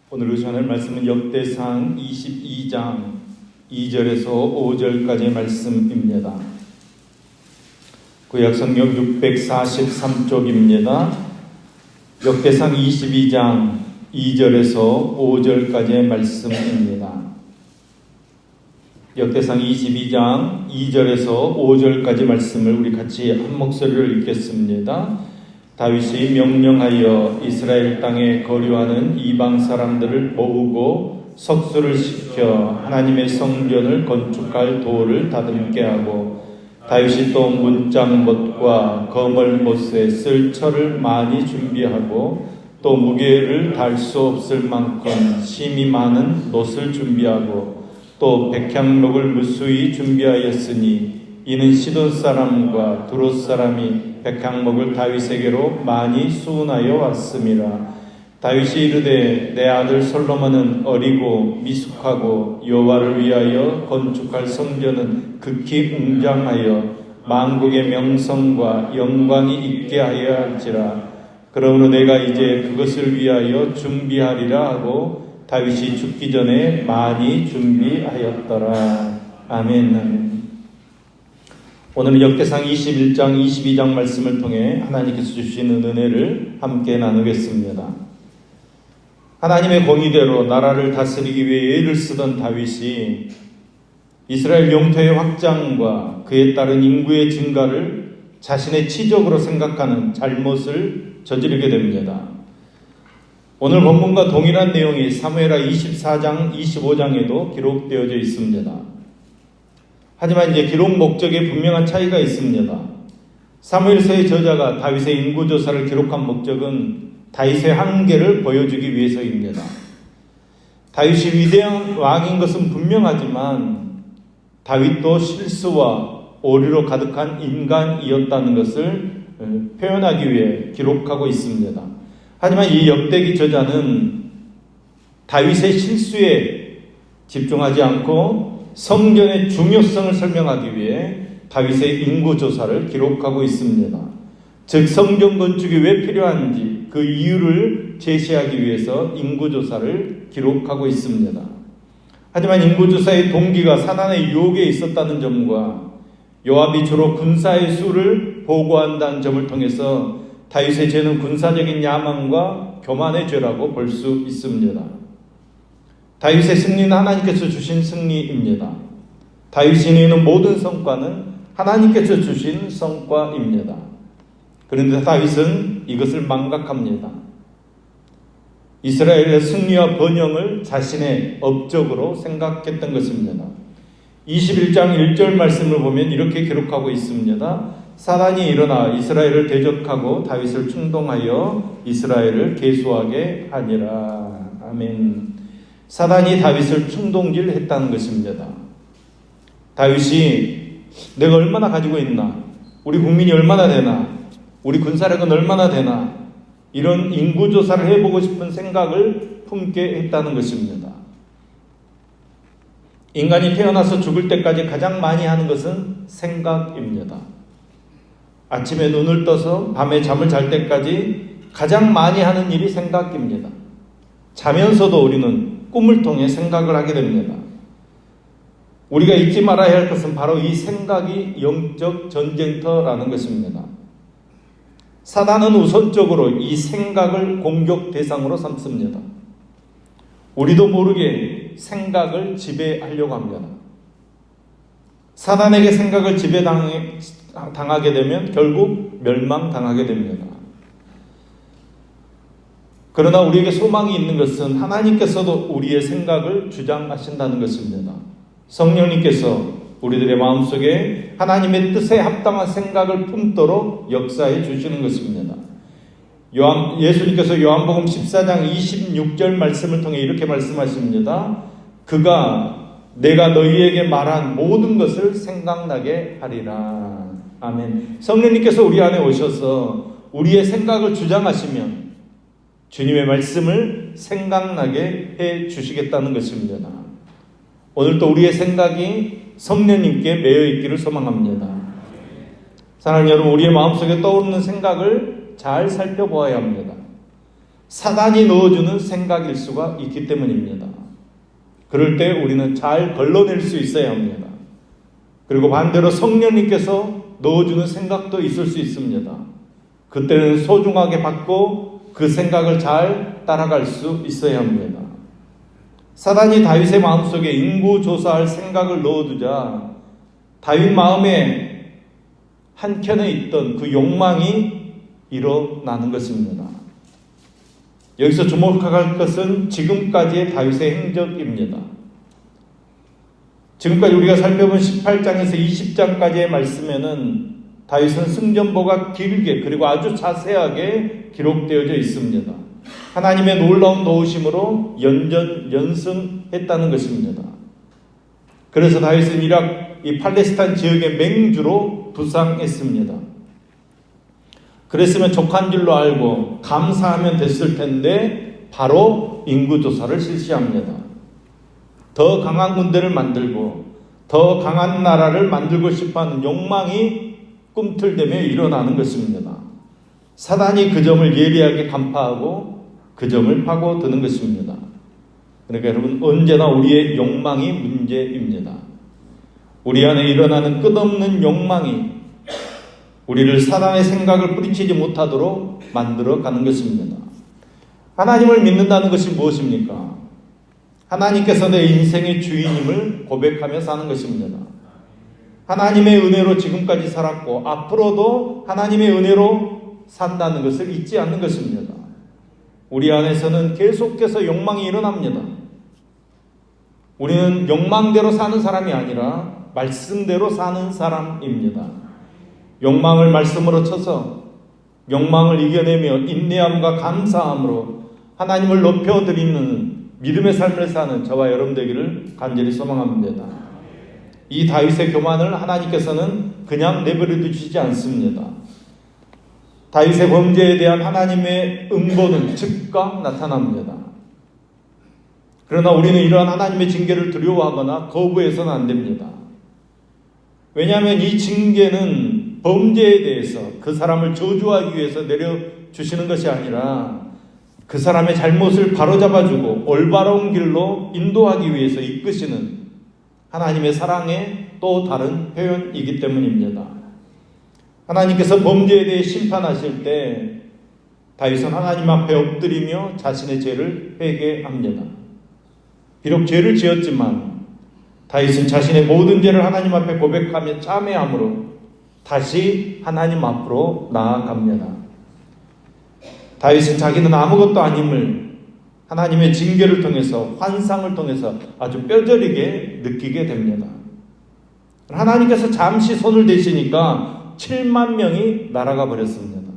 오늘 전할 말씀은 역대상 22장 2절에서 5절까지의 말씀입니다. 구약성경 643쪽입니다. 역대상 22장 2절에서 5절까지의 말씀입니다. 역대상 22장 2절에서 5절까지 말씀을 우리 같이 한 목소리로 읽겠습니다. 다윗이 명령하여 이스라엘 땅에 거류하는 이방 사람들을 모으고 석수를 시켜 하나님의 성전을 건축할 도를 다듬게 하고, 다윗이 또 문짝못과 거멀못에 쓸 철을 많이 준비하고 또 무게를 달 수 없을 만큼 심이 많은 놋을 준비하고 또 백향록을 무수히 준비하였으니, 이는 시돈 사람과 두롯 사람이 백향목을 다윗에게로 많이 수운하여 왔음이라. 다윗이 이르되 내 아들 솔로몬은 어리고 미숙하고 여호와를 위하여 건축할 성전은 극히 웅장하여 만국의 명성과 영광이 있게 하여야 할지라. 그러므로 내가 이제 그것을 위하여 준비하리라 하고 다윗이 죽기 전에 많이 준비하였더라. 아멘. 오늘은 역대상 21장, 22장 말씀을 통해 하나님께서 주시는 은혜를 함께 나누겠습니다. 하나님의 공의대로 나라를 다스리기 위해 애를 쓰던 다윗이 이스라엘 영토의 확장과 그에 따른 인구의 증가를 자신의 치적으로 생각하는 잘못을 저지르게 됩니다. 오늘 본문과 동일한 내용이 사무엘하 24장, 25장에도 기록되어져 있습니다. 하지만 이제 기록 목적에 분명한 차이가 있습니다. 사무엘서의 저자가 다윗의 인구조사를 기록한 목적은 다윗의 한계를 보여주기 위해서입니다. 다윗이 위대한 왕인 것은 분명하지만 다윗도 실수와 오류로 가득한 인간이었다는 것을 표현하기 위해 기록하고 있습니다. 하지만 이 역대기 저자는 다윗의 실수에 집중하지 않고 성전의 중요성을 설명하기 위해 다윗의 인구조사를 기록하고 있습니다. 즉 성전 건축이 왜 필요한지 그 이유를 제시하기 위해서 인구조사를 기록하고 있습니다. 하지만 인구조사의 동기가 사단의 유혹에 있었다는 점과 요압이 주로 군사의 수를 보고한다는 점을 통해서 다윗의 죄는 군사적인 야망과 교만의 죄라고 볼 수 있습니다. 다윗의 승리는 하나님께서 주신 승리입니다. 다윗이 이루는 모든 성과는 하나님께서 주신 성과입니다. 그런데 다윗은 이것을 망각합니다. 이스라엘의 승리와 번영을 자신의 업적으로 생각했던 것입니다. 21장 1절 말씀을 보면 이렇게 기록하고 있습니다. 사단이 일어나 이스라엘을 대적하고 다윗을 충동하여 이스라엘을 계수하게 하니라. 아멘. 사단이 다윗을 충동질했다는 것입니다. 다윗이 내가 얼마나 가지고 있나? 우리 국민이 얼마나 되나? 우리 군사력은 얼마나 되나? 이런 인구조사를 해보고 싶은 생각을 품게 했다는 것입니다. 인간이 태어나서 죽을 때까지 가장 많이 하는 것은 생각입니다. 아침에 눈을 떠서 밤에 잠을 잘 때까지 가장 많이 하는 일이 생각입니다. 자면서도 우리는 꿈을 통해 생각을 하게 됩니다. 우리가 잊지 말아야 할 것은 바로 이 생각이 영적 전쟁터라는 것입니다. 사단은 우선적으로 이 생각을 공격 대상으로 삼습니다. 우리도 모르게 생각을 지배하려고 합니다. 사단에게 생각을 지배당하게 되면 결국 멸망당하게 됩니다. 그러나 우리에게 소망이 있는 것은 하나님께서도 우리의 생각을 주장하신다는 것입니다. 성령님께서 우리들의 마음속에 하나님의 뜻에 합당한 생각을 품도록 역사해 주시는 것입니다. 예수님께서 요한복음 14장 26절 말씀을 통해 이렇게 말씀하십니다. 그가 내가 너희에게 말한 모든 것을 생각나게 하리라. 아멘. 성령님께서 우리 안에 오셔서 우리의 생각을 주장하시면 주님의 말씀을 생각나게 해 주시겠다는 것입니다. 오늘도 우리의 생각이 성령님께 매여 있기를 소망합니다. 사랑하는 여러분, 우리의 마음속에 떠오르는 생각을 잘 살펴보아야 합니다. 사단이 넣어주는 생각일 수가 있기 때문입니다. 그럴 때 우리는 잘 걸러낼 수 있어야 합니다. 그리고 반대로 성령님께서 넣어주는 생각도 있을 수 있습니다. 그때는 소중하게 받고 그 생각을 잘 따라갈 수 있어야 합니다. 사단이 다윗의 마음속에 인구조사할 생각을 넣어두자 다윗 마음에 한켠에 있던 그 욕망이 일어나는 것입니다. 여기서 주목할 것은 지금까지의 다윗의 행적입니다. 지금까지 우리가 살펴본 18장에서 20장까지의 말씀에는 다윗은 승전보가 길게 그리고 아주 자세하게 기록되어져 있습니다. 하나님의 놀라운 도우심으로 연승했다는 것입니다. 그래서 다윗은 이 팔레스타인 지역의 맹주로 부상했습니다. 그랬으면 족한 줄로 알고 감사하면 됐을 텐데 바로 인구조사를 실시합니다. 더 강한 군대를 만들고 더 강한 나라를 만들고 싶어하는 욕망이 꿈틀대며 일어나는 것입니다. 사단이 그 점을 예리하게 간파하고 그 점을 파고드는 것입니다. 그러니까 여러분, 언제나 우리의 욕망이 문제입니다. 우리 안에 일어나는 끝없는 욕망이 우리를 사단의 생각을 뿌리치지 못하도록 만들어가는 것입니다. 하나님을 믿는다는 것이 무엇입니까? 하나님께서 내 인생의 주인임을 고백하며 사는 것입니다. 하나님의 은혜로 지금까지 살았고 앞으로도 하나님의 은혜로 산다는 것을 잊지 않는 것입니다. 우리 안에서는 계속해서 욕망이 일어납니다. 우리는 욕망대로 사는 사람이 아니라 말씀대로 사는 사람입니다. 욕망을 말씀으로 쳐서 욕망을 이겨내며 인내함과 감사함으로 하나님을 높여드리는 믿음의 삶을 사는 저와 여러분 되기를 간절히 소망합니다. 이 다윗의 교만을 하나님께서는 그냥 내버려 두시지 않습니다. 다윗의 범죄에 대한 하나님의 응보는 즉각 나타납니다. 그러나 우리는 이러한 하나님의 징계를 두려워하거나 거부해서는 안 됩니다. 왜냐하면 이 징계는 범죄에 대해서 그 사람을 저주하기 위해서 내려주시는 것이 아니라 그 사람의 잘못을 바로잡아주고 올바른 길로 인도하기 위해서 이끄시는 하나님의 사랑의 또 다른 표현이기 때문입니다. 하나님께서 범죄에 대해 심판하실 때 다윗은 하나님 앞에 엎드리며 자신의 죄를 회개합니다. 비록 죄를 지었지만 다윗은 자신의 모든 죄를 하나님 앞에 고백하며 참회함으로 다시 하나님 앞으로 나아갑니다. 다윗은 자기는 아무것도 아님을 하나님의 징계를 통해서 환상을 통해서 아주 뼈저리게 느끼게 됩니다. 하나님께서 잠시 손을 대시니까 7만 명이 날아가 버렸습니다.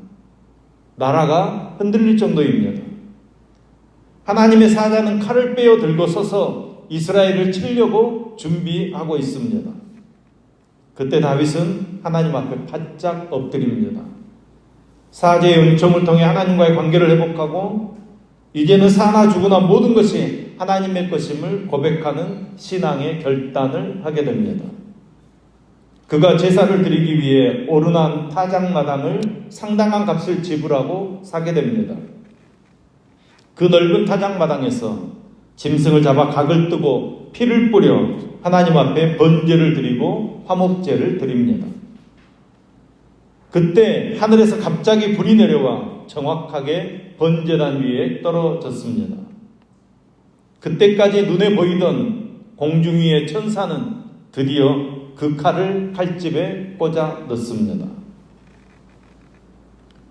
나라가 흔들릴 정도입니다. 하나님의 사자는 칼을 빼어 들고 서서 이스라엘을 치려고 준비하고 있습니다. 그때 다윗은 하나님 앞에 바짝 엎드립니다. 사제의 은총을 통해 하나님과의 관계를 회복하고 이제는 사나 죽으나 모든 것이 하나님의 것임을 고백하는 신앙의 결단을 하게 됩니다. 그가 제사를 드리기 위해 오르난 타작마당을 상당한 값을 지불하고 사게 됩니다. 그 넓은 타작마당에서 짐승을 잡아 각을 뜨고 피를 뿌려 하나님 앞에 번제를 드리고 화목제를 드립니다. 그때 하늘에서 갑자기 불이 내려와 정확하게 번제단 위에 떨어졌습니다. 그때까지 눈에 보이던 공중 위의 천사는 드디어 그 칼을 칼집에 꽂아 넣습니다.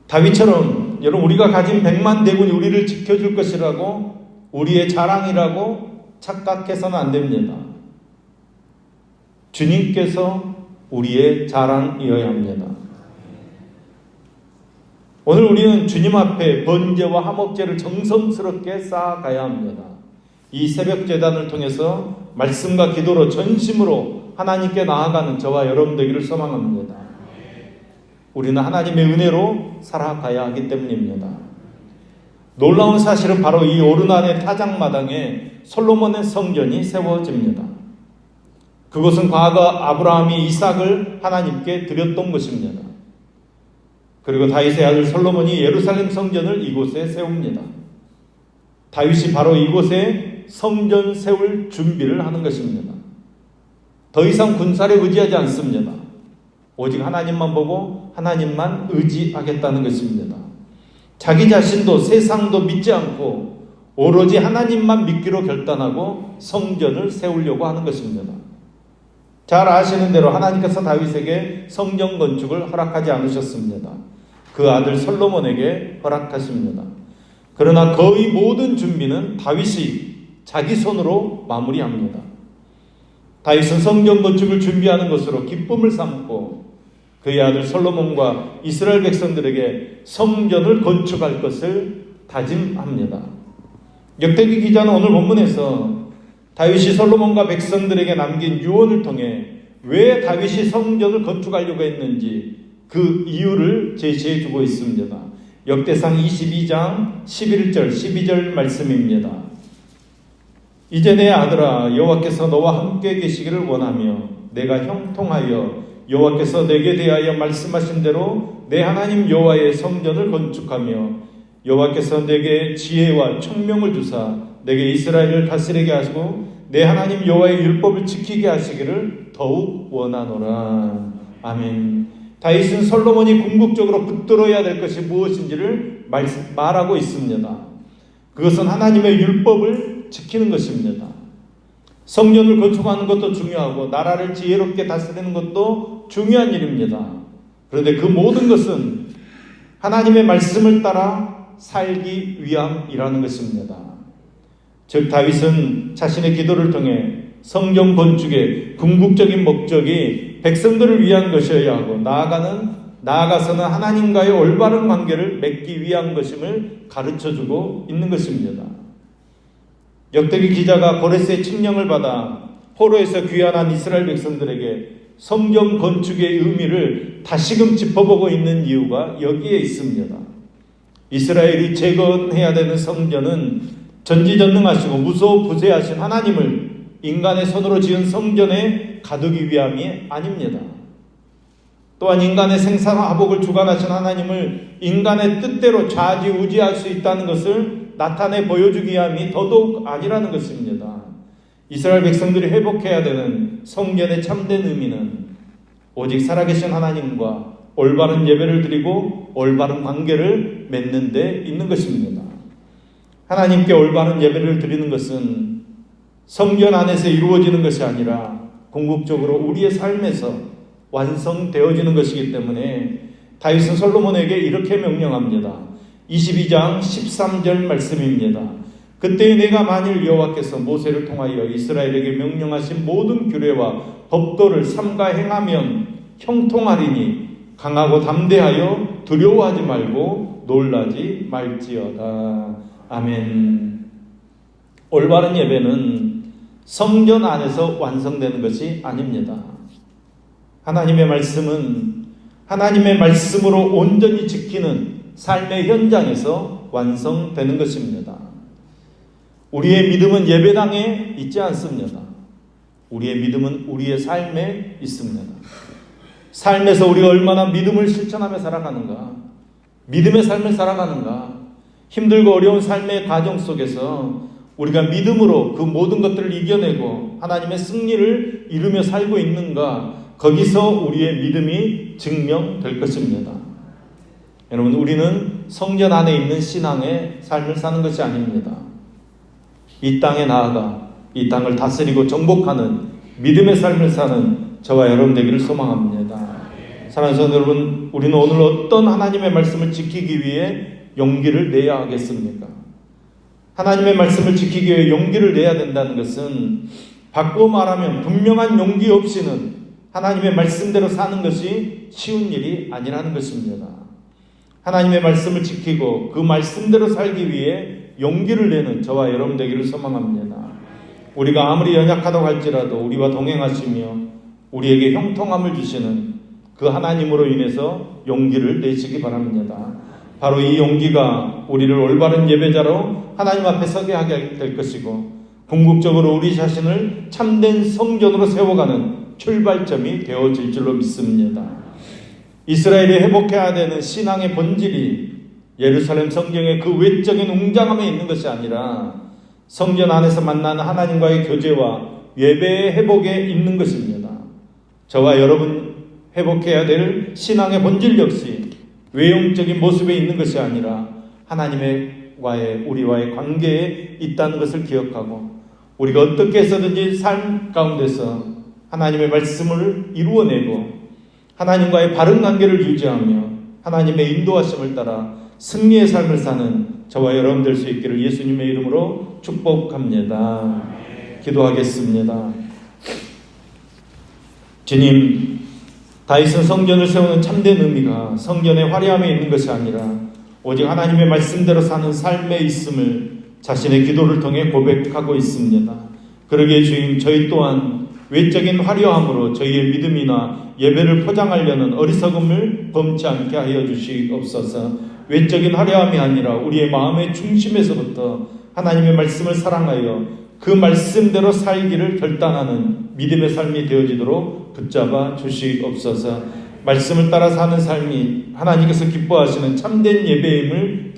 다윗처럼 여러분, 우리가 가진 100만 대군이 우리를 지켜줄 것이라고 우리의 자랑이라고 착각해서는 안 됩니다. 주님께서 우리의 자랑이어야 합니다. 오늘 우리는 주님 앞에 번제와 화목제를 정성스럽게 쌓아가야 합니다. 이 새벽 제단을 통해서 말씀과 기도로 전심으로 하나님께 나아가는 저와 여러분 되기를 소망합니다. 우리는 하나님의 은혜로 살아가야 하기 때문입니다. 놀라운 사실은 바로 이 오르난의 타작마당에 솔로몬의 성전이 세워집니다. 그것은 과거 아브라함이 이삭을 하나님께 드렸던 것입니다. 그리고 다윗의 아들 솔로몬이 예루살렘 성전을 이곳에 세웁니다. 다윗이 바로 이곳에 성전 세울 준비를 하는 것입니다. 더 이상 군사를 의지하지 않습니다. 오직 하나님만 보고 하나님만 의지하겠다는 것입니다. 자기 자신도 세상도 믿지 않고 오로지 하나님만 믿기로 결단하고 성전을 세우려고 하는 것입니다. 잘 아시는 대로 하나님께서 다윗에게 성전 건축을 허락하지 않으셨습니다. 그 아들 솔로몬에게 허락하십니다. 그러나 거의 모든 준비는 다윗이 자기 손으로 마무리합니다. 다윗은 성전 건축을 준비하는 것으로 기쁨을 삼고 그의 아들 솔로몬과 이스라엘 백성들에게 성전을 건축할 것을 다짐합니다. 역대기 기자는 오늘 본문에서 다윗이 솔로몬과 백성들에게 남긴 유언을 통해 왜 다윗이 성전을 건축하려고 했는지 그 이유를 제시해 주고 있습니다. 역대상 22장 11절 12절 말씀입니다. 이제 내 아들아, 여호와께서 너와 함께 계시기를 원하며 내가 형통하여 여호와께서 내게 대하여 말씀하신 대로 내 하나님 여호와의 성전을 건축하며 여호와께서 내게 지혜와 총명을 주사 내게 이스라엘을 다스리게 하시고 내 하나님 여호와의 율법을 지키게 하시기를 더욱 원하노라. 아멘. 다윗은 솔로몬이 궁극적으로 붙들어야 될 것이 무엇인지를 말하고 있습니다. 그것은 하나님의 율법을 지키는 것입니다. 성전을 건축하는 것도 중요하고 나라를 지혜롭게 다스리는 것도 중요한 일입니다. 그런데 그 모든 것은 하나님의 말씀을 따라 살기 위함이라는 것입니다. 즉 다윗은 자신의 기도를 통해 성전 건축의 궁극적인 목적이 백성들을 위한 것이어야 하고 나아가서는 하나님과의 올바른 관계를 맺기 위한 것임을 가르쳐주고 있는 것입니다. 역대기 기자가 고레스의 칙령을 받아 포로에서 귀환한 이스라엘 백성들에게 성전 건축의 의미를 다시금 짚어보고 있는 이유가 여기에 있습니다. 이스라엘이 재건해야 되는 성전은 전지전능하시고 무소부재하신 하나님을 인간의 손으로 지은 성전에 가두기 위함이 아닙니다. 또한 인간의 생사화복을 주관하신 하나님을 인간의 뜻대로 좌지우지할 수 있다는 것을 나타내 보여주기 위함이 더더욱 아니라는 것입니다. 이스라엘 백성들이 회복해야 되는 성전의 참된 의미는 오직 살아계신 하나님과 올바른 예배를 드리고 올바른 관계를 맺는 데 있는 것입니다. 하나님께 올바른 예배를 드리는 것은 성전 안에서 이루어지는 것이 아니라 궁극적으로 우리의 삶에서 완성되어지는 것이기 때문에 다윗은 솔로몬에게 이렇게 명령합니다. 22장 13절 말씀입니다. 그때 내가 만일 여호와께서 모세를 통하여 이스라엘에게 명령하신 모든 규례와 법도를 삼가 행하면 형통하리니 강하고 담대하여 두려워하지 말고 놀라지 말지어다. 아멘. 올바른 예배는 성전 안에서 완성되는 것이 아닙니다. 하나님의 말씀은 하나님의 말씀으로 온전히 지키는 삶의 현장에서 완성되는 것입니다. 우리의 믿음은 예배당에 있지 않습니다. 우리의 믿음은 우리의 삶에 있습니다. 삶에서 우리가 얼마나 믿음을 실천하며 살아가는가, 믿음의 삶을 살아가는가, 힘들고 어려운 삶의 과정 속에서 우리가 믿음으로 그 모든 것들을 이겨내고 하나님의 승리를 이루며 살고 있는가, 거기서 우리의 믿음이 증명될 것입니다. 여러분, 우리는 성전 안에 있는 신앙의 삶을 사는 것이 아닙니다. 이 땅에 나아가 이 땅을 다스리고 정복하는 믿음의 삶을 사는 저와 여러분 되기를 소망합니다. 사랑하는 성도 여러분, 우리는 오늘 어떤 하나님의 말씀을 지키기 위해 용기를 내야 하겠습니까? 하나님의 말씀을 지키기 위해 용기를 내야 된다는 것은 바꾸어 말하면 분명한 용기 없이는 하나님의 말씀대로 사는 것이 쉬운 일이 아니라는 것입니다. 하나님의 말씀을 지키고 그 말씀대로 살기 위해 용기를 내는 저와 여러분 되기를 소망합니다. 우리가 아무리 연약하다고 할지라도 우리와 동행하시며 우리에게 형통함을 주시는 그 하나님으로 인해서 용기를 내시기 바랍니다. 바로 이 용기가 우리를 올바른 예배자로 하나님 앞에 서게 하게 될 것이고 궁극적으로 우리 자신을 참된 성전으로 세워가는 출발점이 되어질 줄로 믿습니다. 이스라엘이 회복해야 되는 신앙의 본질이 예루살렘 성경의 그 외적인 웅장함에 있는 것이 아니라 성전 안에서 만나는 하나님과의 교제와 예배의 회복에 있는 것입니다. 저와 여러분 회복해야 될 신앙의 본질 역시 외형적인 모습에 있는 것이 아니라 우리와의 관계에 있다는 것을 기억하고, 우리가 어떻게 해서든지 삶 가운데서 하나님의 말씀을 이루어내고 하나님과의 바른 관계를 유지하며 하나님의 인도하심을 따라 승리의 삶을 사는 저와 여러분 될 수 있기를 예수님의 이름으로 축복합니다. 기도하겠습니다. 주님, 다윗은 성전을 세우는 참된 의미가 성전의 화려함에 있는 것이 아니라 오직 하나님의 말씀대로 사는 삶에 있음을 자신의 기도를 통해 고백하고 있습니다. 그러기에 주님, 저희 또한 외적인 화려함으로 저희의 믿음이나 예배를 포장하려는 어리석음을 범치 않게 하여 주시옵소서. 외적인 화려함이 아니라 우리의 마음의 중심에서부터 하나님의 말씀을 사랑하여 그 말씀대로 살기를 결단하는 믿음의 삶이 되어지도록 붙잡아 주시옵소서. 말씀을 따라 사는 삶이 하나님께서 기뻐하시는 참된 예배임을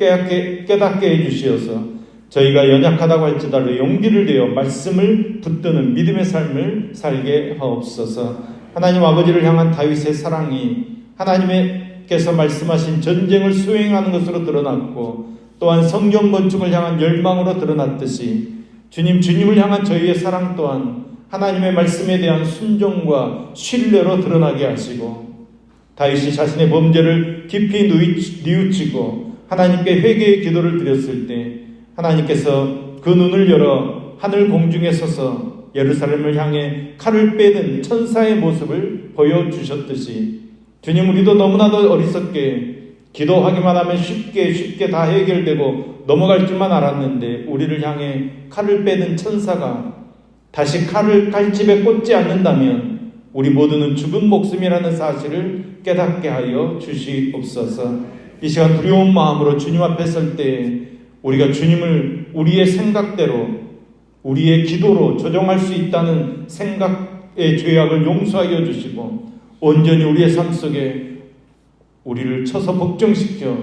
깨닫게 해주시어서 저희가 연약하다고 할지라도 용기를 내어 말씀을 붙드는 믿음의 삶을 살게 하옵소서. 하나님 아버지를 향한 다윗의 사랑이 하나님께서 말씀하신 전쟁을 수행하는 것으로 드러났고, 또한 성경 건축을 향한 열망으로 드러났듯이 주님을 향한 저희의 사랑 또한 하나님의 말씀에 대한 순종과 신뢰로 드러나게 하시고, 다윗이 자신의 범죄를 깊이 뉘우치고 하나님께 회개의 기도를 드렸을 때 하나님께서 그 눈을 열어 하늘 공중에 서서 예루살렘을 향해 칼을 빼든 천사의 모습을 보여주셨듯이, 주님, 우리도 너무나도 어리석게 기도하기만 하면 쉽게 다 해결되고 넘어갈 줄만 알았는데, 우리를 향해 칼을 빼든 천사가 다시 칼집에 꽂지 않는다면 우리 모두는 죽은 목숨이라는 사실을 깨닫게 하여 주시옵소서. 이 시간 두려운 마음으로 주님 앞에 설 때 우리가 주님을 우리의 생각대로, 우리의 기도로 조정할 수 있다는 생각의 죄악을 용서하여 주시고, 온전히 우리의 삶 속에 우리를 쳐서 복종시켜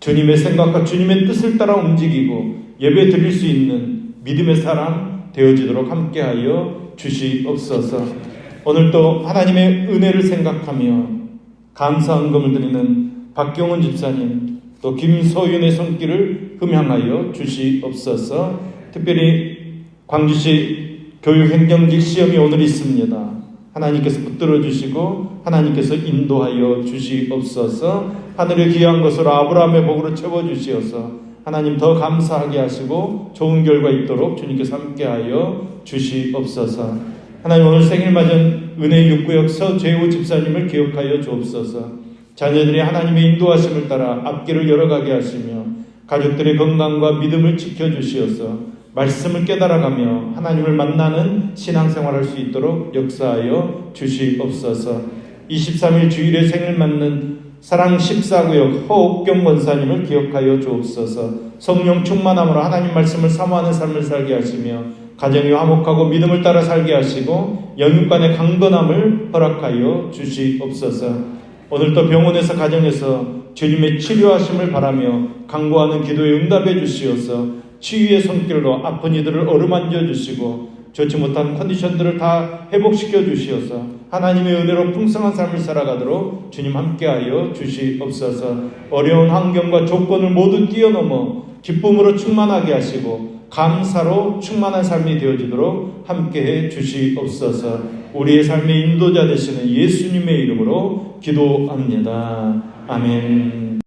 주님의 생각과 주님의 뜻을 따라 움직이고 예배 드릴 수 있는 믿음의 사람 되어지도록 함께하여 주시옵소서. 오늘도 하나님의 은혜를 생각하며 감사헌금을 드리는 박경훈 집사님, 또 김소윤의 손길을 흠양하여 주시옵소서. 특별히 광주시 교육행정직 시험이 오늘 있습니다. 하나님께서 붙들어 주시고 하나님께서 인도하여 주시옵소서. 하늘의 귀한 것으로 아브라함의 복으로 채워주시어서 하나님 더 감사하게 하시고 좋은 결과 있도록 주님께서 함께하여 주시옵소서. 하나님, 오늘 생일 맞은 은혜 6구역 서재우 집사님을 기억하여 주옵소서. 자녀들이 하나님의 인도하심을 따라 앞길을 열어가게 하시며 가족들의 건강과 믿음을 지켜주시어서 말씀을 깨달아가며 하나님을 만나는 신앙생활할 수 있도록 역사하여 주시옵소서. 23일 주일에 생일 맞는 사랑 14구역 허옥경 권사님을 기억하여 주옵소서. 성령 충만함으로 하나님 말씀을 사모하는 삶을 살게 하시며 가정이 화목하고 믿음을 따라 살게 하시고 영육간의 강건함을 허락하여 주시옵소서. 오늘도 병원에서 가정에서 주님의 치료하심을 바라며 간구하는 기도에 응답해 주시어서 치유의 손길로 아픈 이들을 어루만져 주시고 좋지 못한 컨디션들을 다 회복시켜 주시어서 하나님의 은혜로 풍성한 삶을 살아가도록 주님 함께하여 주시옵소서. 어려운 환경과 조건을 모두 뛰어넘어 기쁨으로 충만하게 하시고 감사로 충만한 삶이 되어지도록 함께해 주시옵소서. 우리의 삶의 인도자 되시는 예수님의 이름으로 기도합니다. 아멘.